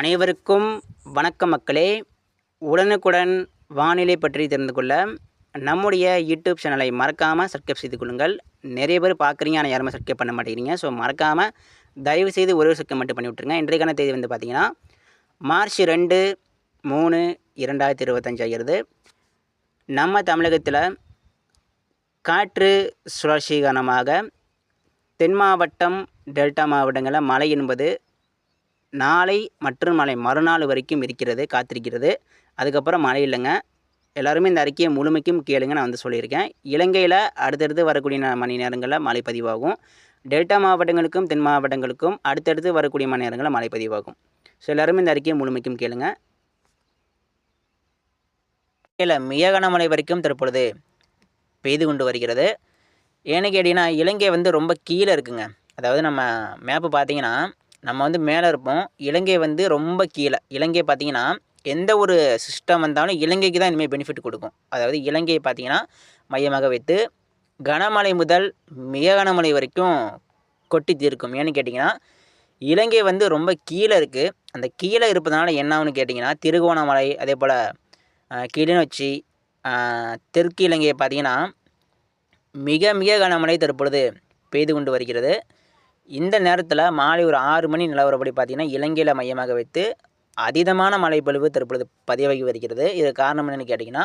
அனைவருக்கும் வணக்கம் மக்களே. உடனுக்குடன் வானிலை பற்றி தெரிந்து கொள்ள நம்முடைய யூடியூப் சேனலை மறக்காமல் சப்ஸ்கிரைப் செய்து கொள்ளுங்கள். நிறைய பேர் பார்க்குறீங்க, ஆனால் யாருமே சப்ஸ்கிரைப் பண்ண மாட்டேங்கிறீங்க. ஸோ மறக்காமல் தயவு செய்து ஒரு சப்ஸ்கிரைப் மட்டும் பண்ணி விட்ருங்க. இன்றைக்கான தேதி வந்து பார்த்திங்கன்னா மார்ச் 2/3/2025 ஆகிறது. நம்ம தமிழகத்தில் காற்று சுழற்சி காரணமாக தென் மாவட்டம், டெல்டா மாவட்டங்களில் மழை என்பது நாளை மற்றும் நாளை மறுநாள் வரைக்கும் இருக்கிறது, காத்திருக்கிறது. அதுக்கப்புறம் மழை இல்லைங்க. எல்லாருமே இந்த அறிக்கையை முழுமைக்கும் கேளுங்க. நான் வந்து சொல்லியிருக்கேன். இலங்கையில் அடுத்தடுத்து வரக்கூடிய மணி நேரங்களில் மழை பதிவாகும். டெல்டா மாவட்டங்களுக்கும் தென் மாவட்டங்களுக்கும் அடுத்தடுத்து வரக்கூடிய மணி நேரங்களில் மழை பதிவாகும். ஸோ எல்லாருமே இந்த அறிக்கையை முழுமைக்கும் கேளுங்க. மிக கனமழை வரைக்கும் தற்பொழுது பெய்து கொண்டு வருகிறது. ஏன்னு கேட்டிங்கன்னா, இலங்கை வந்து ரொம்ப கீழே இருக்குங்க. அதாவது நம்ம மேப்பு பார்த்தீங்கன்னா, நம்ம வந்து மேலே இருப்போம். இலங்கை வந்து ரொம்ப கீழே. இலங்கை பார்த்திங்கன்னா, எந்த ஒரு சிஸ்டம் வந்தாலும் இலங்கைக்கு தான் இனிமேல் பெனிஃபிட் கொடுக்கும். அதாவது இலங்கையை பார்த்திங்கன்னா மையமாக வைத்து கனமழை முதல் மிக கனமழை வரைக்கும் கொட்டி தீர்க்கும். ஏன்னு கேட்டிங்கன்னா, இலங்கை வந்து ரொம்ப கீழே இருக்குது. அந்த கீழே இருப்பதனால என்ன ஆகுன்னு கேட்டிங்கன்னா, திருகோணமலை, அதே போல் கிளிநொச்சி, தெற்கு இலங்கையை பார்த்திங்கன்னா மிக மிக கனமழை தற்பொழுது பெய்து கொண்டு வருகிறது. இந்த நேரத்தில் மாலை ஒரு 6 மணி நிலவரப்படி பார்த்திங்கன்னா இலங்கையில் மையமாக வைத்து அதீதமான மழைப்பொழிவு தற்பொழுது பதிவாகி வருகிறது. இது காரணம் என்னென்னு கேட்டிங்கன்னா,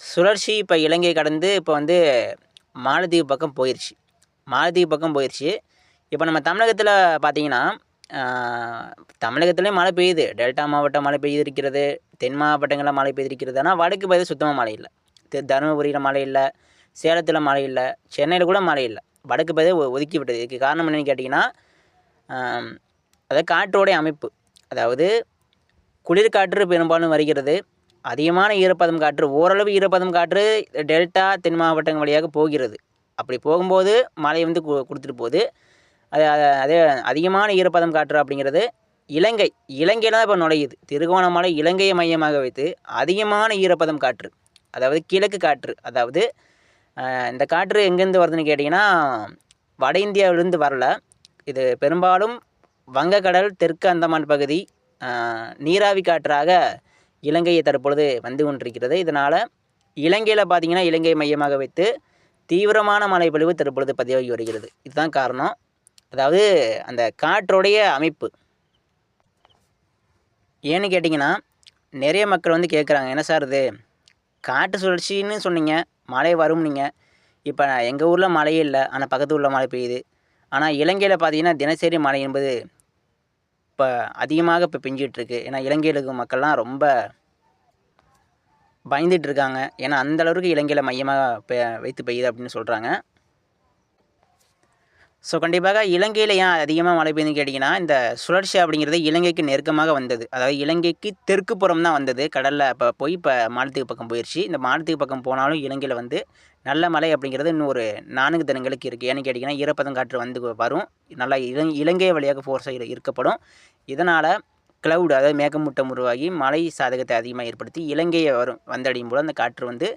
சுழற்சி இப்போ இலங்கை கடந்து இப்போ வந்து மாலத்தீவு பக்கம் போயிடுச்சு. இப்போ நம்ம தமிழகத்தில் பார்த்திங்கன்னா தமிழகத்துலேயும் மழை பெய்யுது. டெல்டா மாவட்டம் மழை பெய்திருக்கிறது, தென் மாவட்டங்களில் மழை பெய்திருக்கிறது. ஆனால் வடக்கு பகுதி சுத்தமாக மழை இல்லை. தருமபுரியில் மழை இல்லை, சேலத்தில் மழை இல்லை, சென்னையில் கூட மழை இல்லை. வடக்கு பகுதியை ஒதுக்கி விட்டது. இதுக்கு காரணம் என்னென்னு கேட்டிங்கன்னா, அதாவது காற்றோடைய அமைப்பு. அதாவது குளிர்காற்று பெரும்பாலும் வருகிறது. அதிகமான ஈரப்பதம் காற்று, ஓரளவு ஈரப்பதம் காற்று டெல்டா தென் மாவட்டங்கள் வழியாக போகிறது. அப்படி போகும்போது மழை வந்து கொடுத்துட்டு போகுது. அதே அதிகமான ஈரப்பதம் காற்று அப்படிங்கிறது இலங்கையில் தான் இப்போ நுழையுது. திருகோணமலை இலங்கையை மையமாக வைத்து அதிகமான ஈரப்பதம் காற்று, அதாவது கிழக்கு காற்று. அதாவது இந்த காற்று எங்கேருந்து வருதுன்னு கேட்டிங்கன்னா, வட இந்தியாவிலிருந்து வரல. இது பெரும்பாலும் வங்கக்கடல், தெற்கு அந்தமான் பகுதி நீராவி காற்றாக இலங்கையை தற்பொழுது வந்து கொண்டிருக்கிறது. இதனால் இலங்கையில் பார்த்திங்கன்னா இலங்கையை மையமாக வைத்து தீவிரமான மழை பொழிவு தற்பொழுது பதிவாகி வருகிறது. இதுதான் காரணம். அதாவது அந்த காற்றோடைய அமைப்பு. ஏன்னு கேட்டிங்கன்னா, நிறைய மக்கள் வந்து கேட்குறாங்க, என்ன சார் இது காற்று சுழற்சின்னு சொன்னீங்க, மழை வரும்னீங்க. இப்போ எங்கள் ஊரில் மழையே இல்லை, ஆனால் பக்கத்து ஊரில் மழை பெய்யுது. ஆனால் இலங்கையில் பார்த்திங்கன்னா தினசரி மழை என்பது இப்போ அதிகமாக இப்போ பெஞ்சிகிட்ருக்கு. ஏன்னா இலங்கையில் இருக்கும் மக்கள்லாம் ரொம்ப பயந்துட்டு இருக்காங்க. ஏன்னா அந்தளவுக்கு இலங்கையில் மையமாக வைத்து பெய்யுது அப்படின்னு சொல்கிறாங்க. ஸோ கண்டிப்பாக இலங்கையில் ஏன் அதிகமாக மழை பெய்யுதுன்னு கேட்டிங்கன்னா, இந்த சுழற்சி அப்படிங்கிறது இலங்கைக்கு நெருக்கமாக வந்தது. அதாவது இலங்கைக்கு தெற்கு புறம் தான் வந்தது. கடலில் இப்போ போய் இப்போ மாலத்தீவு பக்கம் போயிடுச்சு. இந்த மாலத்தீவு பக்கம் போனாலும் இலங்கையில் வந்து நல்ல மழை அப்படிங்கிறது இன்னும் ஒரு 4 தினங்களுக்கு இருக்குது. ஏன்னு கேட்டிங்கன்னா, ஈரப்பதம் காற்று வந்து வரும். நல்லா இலங்கை வழியாக ஃபோர்ஸாக இருக்கப்படும். இதனால் க்ளவுட், அதாவது மேகமூட்டம் உருவாகி மழை சாதகத்தை அதிகமாக ஏற்படுத்தி இலங்கையை வந்தடையும் போது அந்த காற்று வந்து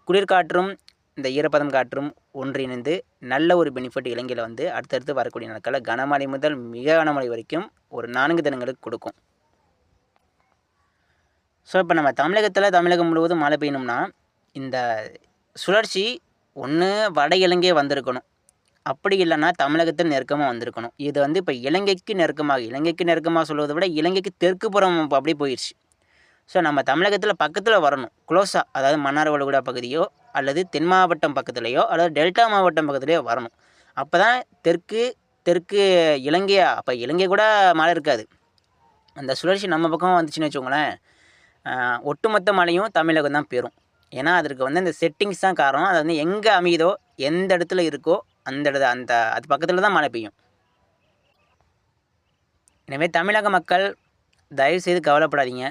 குளிர்காற்றும் இந்த ஈரப்பதம் காற்றும் ஒன்றிணைந்து நல்ல ஒரு பெனிஃபிட் இலங்கையில் வந்து அடுத்தடுத்து வரக்கூடிய நாட்களில் கனமழை முதல் மிக கனமழை வரைக்கும் ஒரு 4 தினங்களுக்கு கொடுக்கும். ஸோ இப்போ நம்ம தமிழகம் முழுவதும் மழை பெய்யணும்னா இந்த சுழற்சி ஒன்று வட இலங்கை வந்திருக்கணும், அப்படி இல்லைன்னா தமிழகத்தில் நெருக்கமாக வந்திருக்கணும். இது வந்து இப்போ இலங்கைக்கு நெருக்கமாக சொல்வதை விட இலங்கைக்கு தெற்கு புறம் அப்படியே போயிடுச்சு. ஸோ நம்ம தமிழகத்தில் பக்கத்தில் வரணும், க்ளோஸாக. அதாவது மன்னார் வளைகுடா பகுதியோ அல்லது தென் மாவட்டம் பக்கத்துலேயோ அல்லது டெல்டா மாவட்டம் பக்கத்துலேயோ வரணும். அப்போ தான் தெற்கு அப்போ இலங்கை கூட மழை இருக்காது. அந்த சுழற்சி நம்ம பக்கம் வந்துச்சுன்னு வச்சுக்கோங்களேன், ஒட்டுமொத்த மழையும் தமிழகம் தான் பெறும். ஏன்னா அதற்கு வந்து இந்த செட்டிங்ஸ் தான் காரணம். அது வந்து எங்கே அமையுதோ, எந்த இடத்துல இருக்கோ அது பக்கத்தில் தான் மழை பெய்யும். எனவே தமிழக மக்கள் தயவுசெய்து கவலைப்படாதீங்க.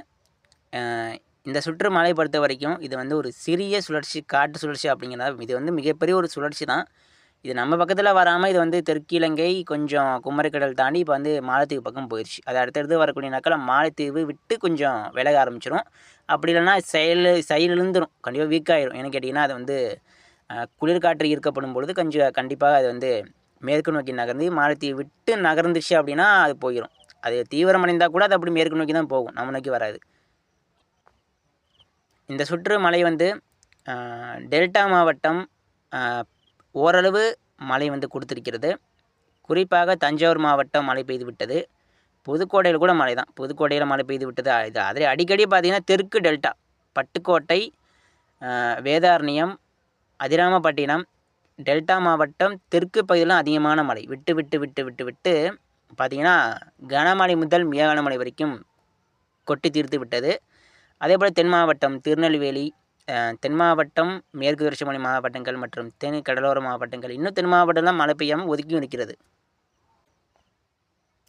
இந்த சுற்று மழை பொறுத்த வரைக்கும் இது வந்து ஒரு சிறிய சுழற்சி, காற்று சுழற்சி அப்படிங்கிறத. இது வந்து மிகப்பெரிய ஒரு சுழற்சி தான். இது நம்ம பக்கத்தில் வராமல் இது வந்து தெற்கு இலங்கை கொஞ்சம் குமரிக்கடல் தாண்டி இப்போ வந்து மாலத்தீவு பக்கம் போயிடுச்சு. அது அடுத்தடுத்து வரக்கூடிய நாட்களில் மாலத்தீவு விட்டு கொஞ்சம் விலக ஆரம்பிச்சிடும். அப்படி இல்லைன்னா செயல் இழுந்துடும், கண்டிப்பாக வீக்காயிடும். ஏன்னு கேட்டிங்கன்னா, அது வந்து குளிர்காற்று ஈர்க்கப்படும் பொழுது கண்டிப்பாக அது வந்து மேற்கு நோக்கி நகர்ந்து மாலத்தீவு விட்டு நகர்ந்துச்சு அப்படின்னா அது போயிடும். அது தீவிரமடைந்தால் கூட அது அப்படி மேற்கு நோக்கி தான் போகும், நம்ம நோக்கி வராது. இந்த சுற்று மழை வந்து டெல்டா மாவட்டம் ஓரளவு மழை வந்து கொடுத்துருக்கிறது. குறிப்பாக தஞ்சாவூர் மாவட்டம் மழை பெய்து விட்டது. புதுக்கோட்டையில் கூட மழை தான், புதுக்கோட்டையில் மழை பெய்து விட்டது. இது அதில் அடிக்கடி பார்த்திங்கன்னா தெற்கு டெல்டா, பட்டுக்கோட்டை, வேதாரண்யம், அதிராமப்பட்டினம், டெல்டா மாவட்டம் தெற்கு பகுதியிலும் அதிகமான மழை விட்டு விட்டு விட்டு விட்டு விட்டு பார்த்திங்கன்னா கனமழை முதல் மிக கனமழை வரைக்கும் கொட்டி தீர்த்து விட்டது. அதேபோல் தென் மாவட்டம் திருநெல்வேலி, தென் மாவட்டம் மேற்கு தொடர்ச்சி மலை மாவட்டங்கள் மற்றும் தென் கடலோர மாவட்டங்கள், இன்னும் தென் மாவட்டம்லாம் மழை பெய்யாமல் ஒதுக்கியும் இருக்கிறது.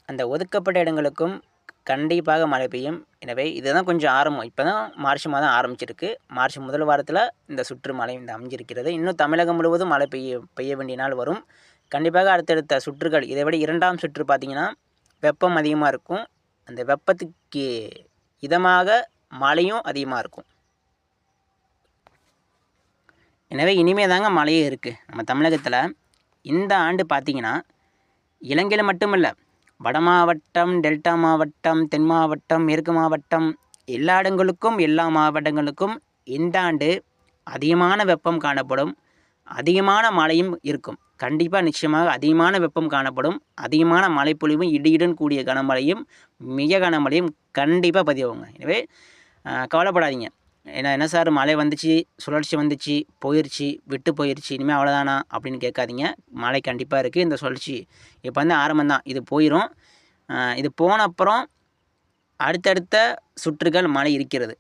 அந்த ஒதுக்கப்பட்ட இடங்களுக்கும் கண்டிப்பாக மழை பெய்யும். எனவே இதுதான் கொஞ்சம் ஆரம்பம். இப்போ தான் மார்ச் மாதம் ஆரம்பிச்சிருக்கு. மார்ச் முதல் வாரத்தில் இந்த சுற்று மழை வந்து அமைஞ்சிருக்கிறது. இன்னும் தமிழகம் முழுவதும் மழை பெய்ய வேண்டிய நாள் வரும். கண்டிப்பாக அடுத்தடுத்த சுற்றுகள், இதை விட 2ஆம் சுற்று பார்த்திங்கன்னா வெப்பம் அதிகமாக இருக்கும். அந்த வெப்பத்துக்கு இதமாக மழையும் அதிகமாக இருக்கும். எனவே இனிமே தாங்க மழையே இருக்குது நம்ம தமிழகத்தில். இந்த ஆண்டு பார்த்திங்கன்னா இலங்கையில் மட்டுமல்ல, வட மாவட்டம், டெல்டா மாவட்டம், தென் மாவட்டம், மேற்கு மாவட்டம், எல்லா இடங்களுக்கும் எல்லா மாவட்டங்களுக்கும் இந்த ஆண்டு அதிகமான வெப்பம் காணப்படும். அதிகமான மழையும் இருக்கும். கண்டிப்பாக நிச்சயமாக அதிகமான வெப்பம் காணப்படும். அதிகமான மழைப்பொழிவும் இடியுடன் கூடிய கனமழையும் மிக கனமழையும் கண்டிப்பாக பதிவாகுங்க. எனவே கவலைப்படாதீங்க. என்ன சார் மழை வந்துச்சு, சுழற்சி வந்துச்சு, போயிடுச்சு, விட்டு போயிடுச்சு, இனிமேல் அவ்வளோதானா அப்படின்னு கேட்காதீங்க. மழை கண்டிப்பாக இருக்குது. இந்த சுழற்சி இப்போ வந்து ஆரம்பம்தான், இது போயிடும். இது போன அப்புறம் அடுத்தடுத்த சுற்றுகள் மழை இருக்கிறது.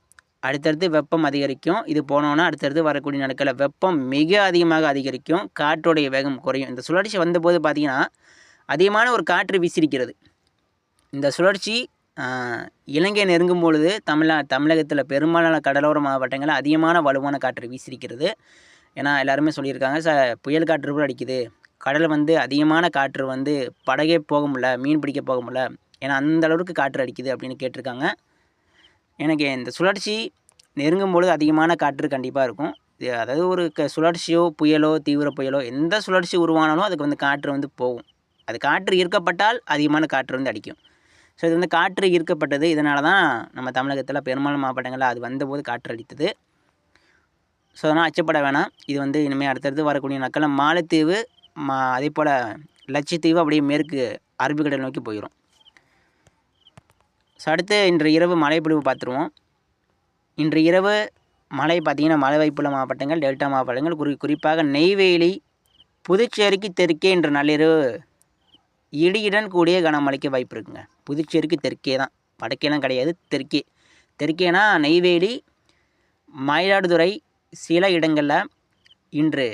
அடுத்தடுத்து வெப்பம் அதிகரிக்கும். இது போனோன்னா அடுத்தடுத்து வரக்கூடிய நாட்களில் வெப்பம் மிக அதிகமாக அதிகரிக்கும். காற்றுடைய வேகம் குறையும். இந்த சுழற்சி வந்தபோது பார்த்திங்கன்னா அதிகமான ஒரு காற்று வீசியிருக்கிறது. இந்த சுழற்சி இலங்கை நெருங்கும் பொழுது தமிழகத்தில் பெரும்பாலான கடலோர மாவட்டங்களில் அதிகமான வலுவான காற்று வீசியிருக்கிறது. ஏன்னா எல்லாருமே சொல்லியிருக்காங்க, புயல் காற்று கூட அடிக்குது, கடல் வந்து அதிகமான காற்று வந்து படகே போக முடியல, மீன் பிடிக்க போக முடியல, ஏன்னா அந்த அளவுக்கு காற்று அடிக்குது அப்படின்னு கேட்டிருக்காங்க. எனக்கு இந்த சுழற்சி நெருங்கும் பொழுது அதிகமான காற்று கண்டிப்பாக இருக்கும். அதாவது ஒரு சுழற்சியோ புயலோ தீவிர புயலோ எந்த சுழற்சி உருவானாலும் அதுக்கு வந்து காற்று வந்து போகும். அது காற்று ஈர்க்கப்பட்டால் அதிகமான காற்று வந்து அடிக்கும். ஸோ இது வந்து காற்று ஈர்க்கப்பட்டது. இதனால தான் நம்ம தமிழகத்தில் பெரும்பாலான மாவட்டங்களில் அது வந்தபோது காற்று அடித்தது. ஸோ அதனால் அச்சப்பட வேணாம். இது வந்து இனிமேல் அடுத்தடுத்து வரக்கூடிய நாட்களில் மாலத்தீவு, அதே போல் லட்சத்தீவு அப்படியே மேற்கு அரபிக்கடல் நோக்கி போயிடும். ஸோ அடுத்து இன்று இரவு மழை பொழிவு பார்த்துருவோம். இன்று இரவு மழை பார்த்திங்கன்னா மழை வாய்ப்புள்ள மாவட்டங்கள் டெல்டா மாவட்டங்கள், குறிப்பாக நெய்வேலி, புதுச்சேரிக்கு தெற்கே இன்று நள்ளிரவு இடியுடன் கூடிய கனமழைக்கு வாய்ப்பு இருக்குங்க. புதுச்சேரிக்கு தெற்கே தான், வடக்கேலாம் கிடையாது, தெற்கேனா நெய்வேலி, மயிலாடுதுறை சில இடங்களில் இன்று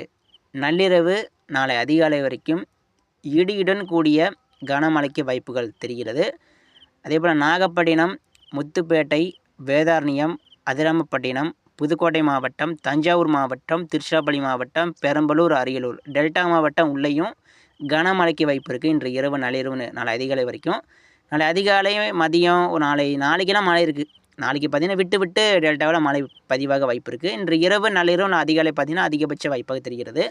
நள்ளிரவு நாளை அதிகாலை வரைக்கும் இடியுடன் கூடிய கனமழைக்கு வாய்ப்புகள் தெரிகிறது. அதேபோல் நாகப்பட்டினம், முத்துப்பேட்டை, வேதாரண்யம், அதிராமப்பட்டினம், புதுக்கோட்டை மாவட்டம், தஞ்சாவூர் மாவட்டம், திருச்சிராப்பள்ளி மாவட்டம், பெரம்பலூர், அரியலூர், டெல்டா மாவட்டம் உள்ளேயும் கனமழைக்கு வாய்ப்பு இருக்குது. இன்று இரவு நள்ளிரவு நாளை அதிகாலை வரைக்கும். நாளை அதிகாலை மதியம் நாளைக்கெல்லாம் மழை இருக்குது. நாளைக்கு பார்த்திங்கன்னா விட்டு விட்டு டெல்டாவில் மழை பதிவாக வாய்ப்பு இருக்குது. இன்று இரவு நள்ளிரவு அதிகாலை பார்த்திங்கன்னா அதிகபட்ச வாய்ப்பாக தெரிகிறது.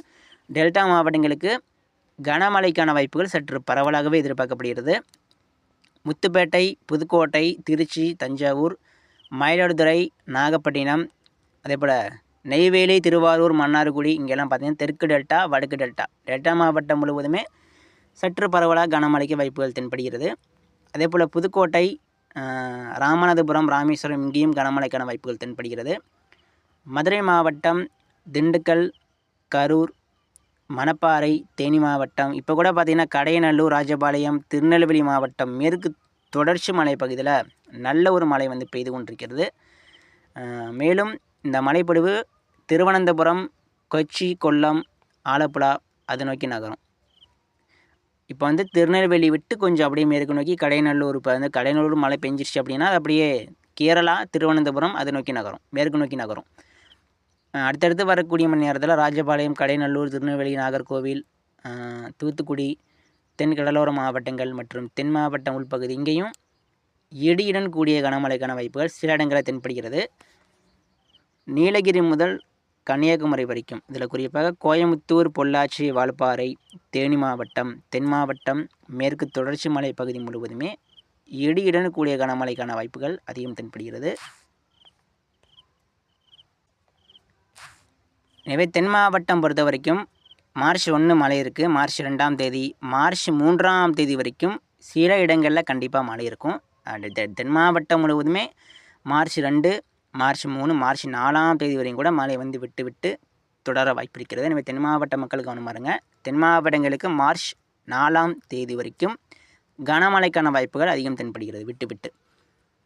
டெல்டா மாவட்டங்களுக்கு கனமழைக்கான வாய்ப்புகள் சற்று பரவலாகவே எதிர்பார்க்கப்படுகிறது. முத்துப்பேட்டை, புதுக்கோட்டை, திருச்சி, தஞ்சாவூர், மயிலாடுதுறை, நாகப்பட்டினம், அதேபோல் நெய்வேலி, திருவாரூர், மன்னார்குடி இங்கெல்லாம் பார்த்திங்கன்னா தெற்கு டெல்டா, வடக்கு டெல்டா மாவட்டம் முழுவதுமே சற்று பரவலாக கனமழைக்கு வாய்ப்புகள் தென்படுகிறது. அதேபோல் புதுக்கோட்டை, ராமநாதபுரம், ராமேஸ்வரம் இங்கேயும் கனமழைக்கான வாய்ப்புகள் தென்படுகிறது. மதுரை மாவட்டம், திண்டுக்கல், கரூர், மணப்பாறை, தேனி மாவட்டம், இப்போ கூட பார்த்திங்கன்னா கடையநல்லூர், ராஜபாளையம், திருநெல்வேலி மாவட்டம் மேற்கு தொடர்ச்சி மலை பகுதியில் நல்ல ஒரு மழை வந்து பெய்து கொண்டிருக்கிறது. மேலும் இந்த மழைப்பொழிவு திருவனந்தபுரம், கொச்சி, கொல்லம், ஆலப்புழா அது நோக்கி நகரும். இப்போ வந்து திருநெல்வேலி விட்டு கொஞ்சம் அப்படியே மேற்கு நோக்கி கடையநல்லூர், இப்போ வந்து கடையநல்லூர் மழை பெஞ்சிருச்சு அப்படின்னா அது அப்படியே கேரளா, திருவனந்தபுரம் அது நோக்கி நகரும், மேற்கு நோக்கி நகரும். அடுத்தடுத்து வரக்கூடிய மணி நேரத்தில் ராஜபாளையம், கடையநல்லூர், திருநெல்வேலி, நாகர்கோவில், தூத்துக்குடி, தென் கடலோர மாவட்டங்கள் மற்றும் தென் மாவட்டம் உள்பகுதி இங்கேயும் இடியுடன் கூடிய கனமழைக்கான வாய்ப்புகள் சில இடங்களில் தென்படுகிறது. நீலகிரி முதல் கன்னியாகுமரி வரைக்கும், இதில் குறிப்பாக கோயமுத்தூர், பொள்ளாச்சி, வால்பாறை, தேனி மாவட்டம், தென் மாவட்டம், மேற்கு தொடர்ச்சி மலை பகுதி முழுவதுமே இடியுடன் கூடிய கனமழைக்கான வாய்ப்புகள் அதிகம் தென்படுகிறது. எனவே தென் மாவட்டம் பொறுத்த வரைக்கும் மார்ச் 1 மழை இருக்குது, மார்ச் 2ஆம் தேதி, மார்ச் 3ஆம் தேதி வரைக்கும் சில இடங்களில் கண்டிப்பாக மழை இருக்கும். தென் மாவட்டம் முழுவதுமே மார்ச் 2, மார்ச் 3, மார்ச் 4ஆம் தேதி வரையும் கூட மழை வந்து விட்டு விட்டு தொடர வாய்ப்பு இருக்கிறது. எனவே தென் மாவட்ட மக்கள் கவனம் பாருங்க. தென் மாவட்டங்களுக்கு மார்ச் 4ஆம் தேதி வரைக்கும் கனமழைக்கான வாய்ப்புகள் அதிகம் தென்படுகிறது விட்டு விட்டு.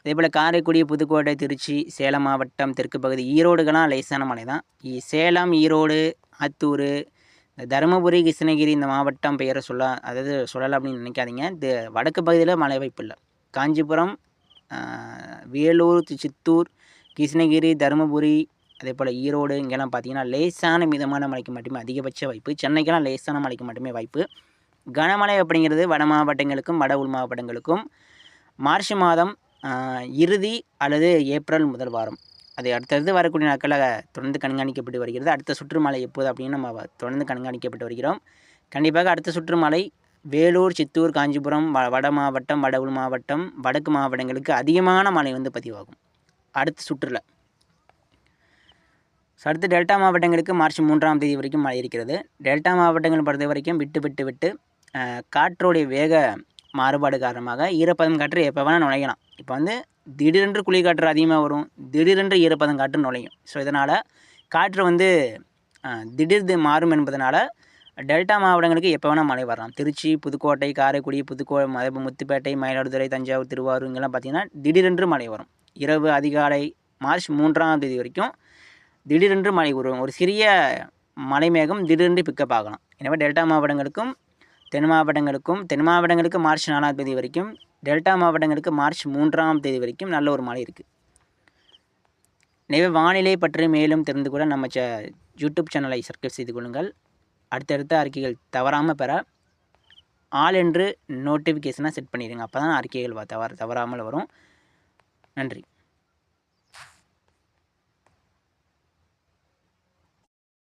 அதேபோல் காரைக்குடி, புதுக்கோட்டை, திருச்சி, சேலம் மாவட்டம், தெற்கு பகுதி, ஈரோடுக்கெல்லாம் லேசான மழை தான். சேலம், ஈரோடு, ஆத்தூர், தருமபுரி, கிருஷ்ணகிரி இந்த மாவட்டம் பெயரை சொல்லலை அப்படின்னு நினைக்காதீங்க. இது வடக்கு பகுதியில் மழை வாய்ப்பு இல்லை. காஞ்சிபுரம், வேலூர், சித்தூர், கிருஷ்ணகிரி, தருமபுரி, அதே போல் ஈரோடு இங்கெல்லாம் பார்த்தீங்கன்னா லேசான மிதமான மழைக்கு மட்டுமே அதிகபட்ச வாய்ப்பு. சென்னைக்கெல்லாம் லேசான மழைக்கு மட்டுமே வாய்ப்பு. கனமழை அப்படிங்கிறது வட மாவட்டங்களுக்கும் வட உள் மாவட்டங்களுக்கும் மார்ச் மாதம் இறுதி அல்லது ஏப்ரல் முதல் வாரம், அது அடுத்தடுத்து வரக்கூடிய நாட்களில் தொடர்ந்து கண்காணிக்கப்பட்டு வருகிறது. அடுத்த சுற்று மழை எப்போது அப்படின்னு நம்ம தொடர்ந்து கண்காணிக்கப்பட்டு வருகிறோம். கண்டிப்பாக அடுத்த சுற்று மழை வேலூர், சித்தூர், காஞ்சிபுரம், வட மாவட்டம், வட உள் மாவட்டம், வடக்கு மாவட்டங்களுக்கு அதிகமான மழை வந்து பதிவாகும் அடுத்த சுற்றில். அடுத்து டெல்டா மாவட்டங்களுக்கு மார்ச் 3ஆம் தேதி வரைக்கும் மழை இருக்கிறது. டெல்டா மாவட்டங்கள் பொறுத்த வரைக்கும் விட்டு காற்றோடைய வேக மாறுபாடு காரணமாக ஈரப்பதம் காற்று எப்போ வேணால் நுழையலாம். இப்போ வந்து திடீரென்று குளிர்காற்று அதிகமாக வரும், திடீரென்று ஈரப்பதம் காற்று நுழையும். ஸோ இதனால் காற்று வந்து திடீர்னு மாறும் என்பதனால் டெல்டா மாவட்டங்களுக்கு எப்போ வேணால் மழை வரலாம். திருச்சி, புதுக்கோட்டை, காரைக்குடி, முத்துப்பேட்டை, மயிலாடுதுறை, தஞ்சாவூர், திருவாரூர் இங்கெல்லாம் பார்த்திங்கன்னா திடீரென்று மழை வரும். இரவு அதிகாலை மார்ச் 3ஆம் தேதி வரைக்கும் திடீரென்று மழை வரும். ஒரு சிறிய மழை மேகம் திடீரென்று பிக்கப் ஆகலாம். எனவே டெல்டா மாவட்டங்களுக்கும் தென் மாவட்டங்களுக்கு மார்ச் 4ஆம் தேதி வரைக்கும், டெல்டா மாவட்டங்களுக்கு மார்ச் 3ஆம் தேதி வரைக்கும் நல்ல ஒரு மழை இருக்குது. எனவே வானிலை பற்றி மேலும் தெரிந்து கூட நம்ம யூடியூப் சேனலை சப்ஸ்கிரைப் செய்து கொள்ளுங்கள். அடுத்தடுத்த அறிக்கைகள் தவறாமல் பெற ஆல் என்று நோட்டிஃபிகேஷனாக செட் பண்ணிடுங்க. அப்போ தான் அறிக்கைகள் தவறாமல் வரும். நன்றி.